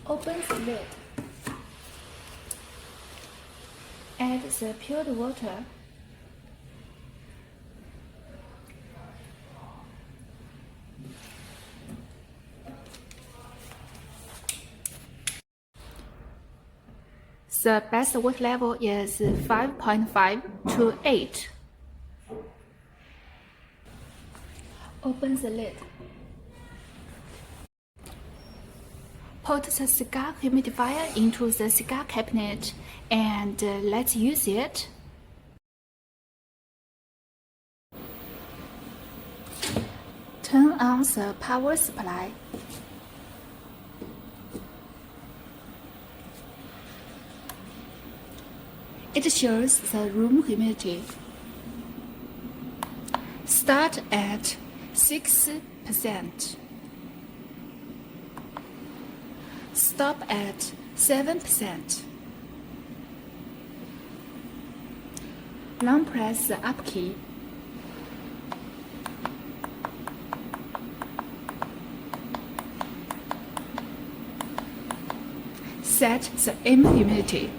Open the lid. Add the pure water. The best water level is 5.5 to 8. Open the lid. Put the cigar humidifier into the cigar cabinet and let's use it. Turn on the power supply. It shows the room humidity. Start at 6%. Stop at 7%. Long press the up key. Set the aim humidity.